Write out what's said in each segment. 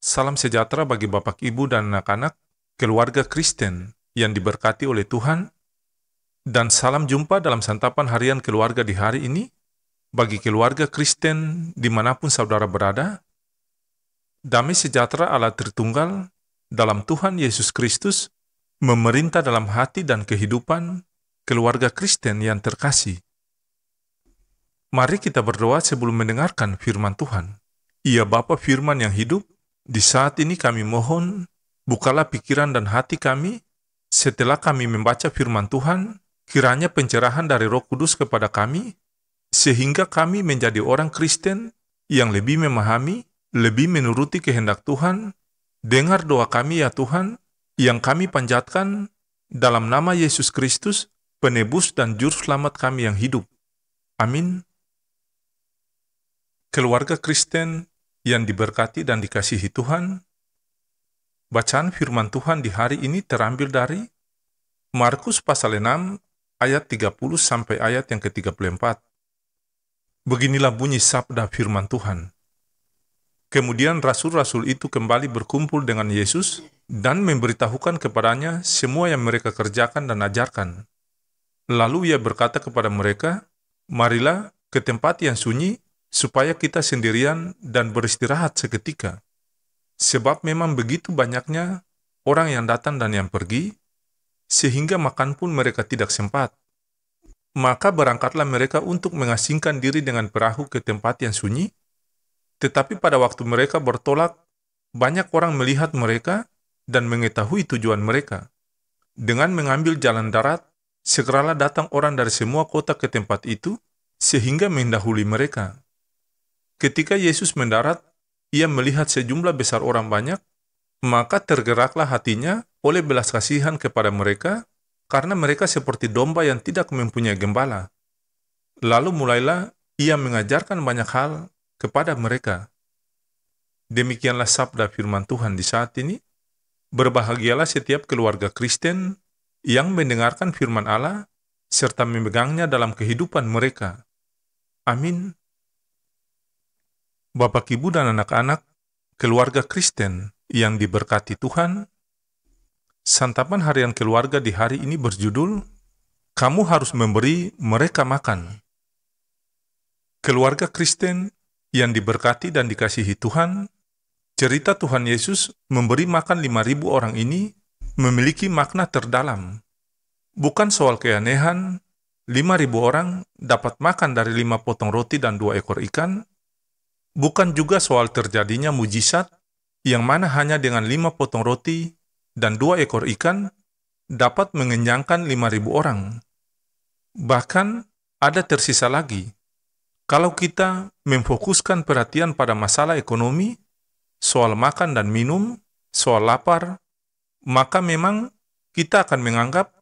Salam sejahtera bagi Bapak, Ibu, dan anak-anak, keluarga Kristen yang diberkati oleh Tuhan, dan salam jumpa dalam santapan harian keluarga di hari ini. Bagi keluarga Kristen dimanapun saudara berada, damai sejahtera Allah Tritunggal dalam Tuhan Yesus Kristus memerintah dalam hati dan kehidupan keluarga Kristen yang terkasih. Mari kita berdoa sebelum mendengarkan firman Tuhan. Ya Bapa firman yang hidup, di saat ini kami mohon, bukalah pikiran dan hati kami setelah kami membaca firman Tuhan, kiranya pencerahan dari Roh Kudus kepada kami, sehingga kami menjadi orang Kristen yang lebih memahami, lebih menuruti kehendak Tuhan. Dengar doa kami ya Tuhan, yang kami panjatkan dalam nama Yesus Kristus, penebus dan juru selamat kami yang hidup. Amin. Keluarga Kristen yang diberkati dan dikasihi Tuhan, bacaan firman Tuhan di hari ini terambil dari Markus pasal 6 ayat 30 sampai ayat yang ke-34. Beginilah bunyi sabda firman Tuhan. Kemudian rasul-rasul itu kembali berkumpul dengan Yesus dan memberitahukan kepadanya semua yang mereka kerjakan dan ajarkan. Lalu ia berkata kepada mereka, "Marilah ke tempat yang sunyi, supaya kita sendirian dan beristirahat seketika. Sebab memang begitu banyaknya orang yang datang dan yang pergi, sehingga makan pun mereka tidak sempat. Maka berangkatlah mereka untuk mengasingkan diri dengan perahu ke tempat yang sunyi. Tetapi pada waktu mereka bertolak, banyak orang melihat mereka dan mengetahui tujuan mereka. Dengan mengambil jalan darat, segeralah datang orang dari semua kota ke tempat itu, sehingga mendahului mereka. Ketika Yesus mendarat, ia melihat sejumlah besar orang banyak, maka tergeraklah hatinya oleh belas kasihan kepada mereka, karena mereka seperti domba yang tidak mempunyai gembala. Lalu mulailah ia mengajarkan banyak hal kepada mereka." Demikianlah sabda firman Tuhan di saat ini. Berbahagialah setiap keluarga Kristen yang mendengarkan firman Allah, serta memegangnya dalam kehidupan mereka. Amin. Bapak, Ibu, dan anak-anak, keluarga Kristen yang diberkati Tuhan, santapan harian keluarga di hari ini berjudul, "Kamu harus memberi mereka makan." Keluarga Kristen yang diberkati dan dikasihi Tuhan, cerita Tuhan Yesus memberi makan 5.000 orang ini memiliki makna terdalam. Bukan soal keanehan, 5.000 orang dapat makan dari 5 potong roti dan 2 ekor ikan. Bukan juga soal terjadinya mujizat, yang mana hanya dengan 5 potong roti dan 2 ekor ikan dapat mengenyangkan 5.000 orang. Bahkan ada tersisa lagi. Kalau kita memfokuskan perhatian pada masalah ekonomi, soal makan dan minum, soal lapar, maka memang kita akan menganggap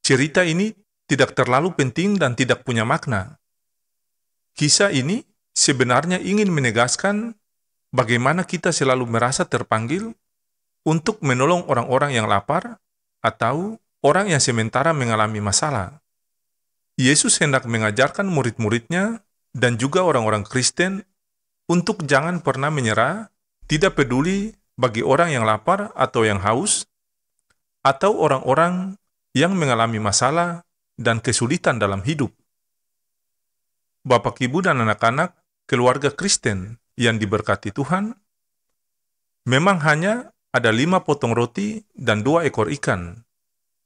cerita ini tidak terlalu penting dan tidak punya makna. Kisah ini sebenarnya ingin menegaskan bagaimana kita selalu merasa terpanggil untuk menolong orang-orang yang lapar atau orang yang sementara mengalami masalah. Yesus hendak mengajarkan murid-muridnya dan juga orang-orang Kristen untuk jangan pernah menyerah, tidak peduli bagi orang yang lapar atau yang haus, atau orang-orang yang mengalami masalah dan kesulitan dalam hidup. Bapak, Ibu, dan anak-anak, keluarga Kristen yang diberkati Tuhan, memang hanya ada 5 potong roti dan 2 ekor ikan,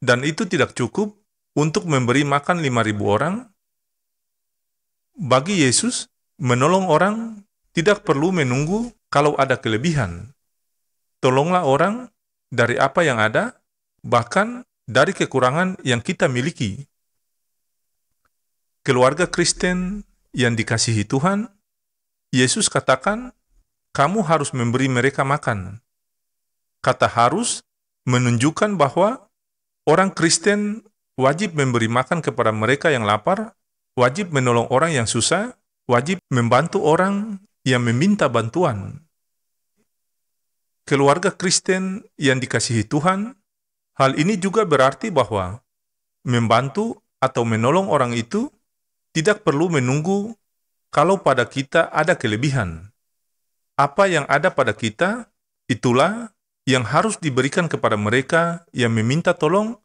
dan itu tidak cukup untuk memberi makan 5.000 orang. Bagi Yesus, menolong orang tidak perlu menunggu kalau ada kelebihan. Tolonglah orang dari apa yang ada, bahkan dari kekurangan yang kita miliki. Keluarga Kristen yang dikasihi Tuhan, Yesus katakan, "Kamu harus memberi mereka makan." Kata harus menunjukkan bahwa orang Kristen wajib memberi makan kepada mereka yang lapar, wajib menolong orang yang susah, wajib membantu orang yang meminta bantuan. Keluarga Kristen yang dikasihi Tuhan, hal ini juga berarti bahwa membantu atau menolong orang itu tidak perlu menunggu kalau pada kita ada kelebihan. Apa yang ada pada kita Itulah yang harus diberikan kepada mereka yang meminta tolong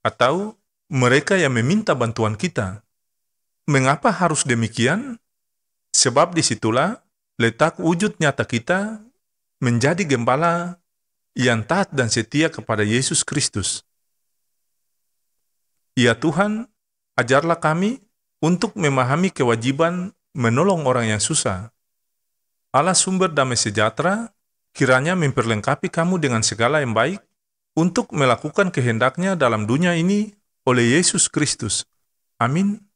atau mereka yang meminta bantuan kita. Mengapa harus demikian? Sebab disitulah letak wujud nyata kita menjadi gembala yang taat dan setia kepada Yesus Kristus. Ya Tuhan, ajarlah kami untuk memahami kewajiban menolong orang yang susah. Allah sumber damai sejahtera, kiranya memperlengkapi kamu dengan segala yang baik untuk melakukan kehendak-Nya dalam dunia ini oleh Yesus Kristus. Amin.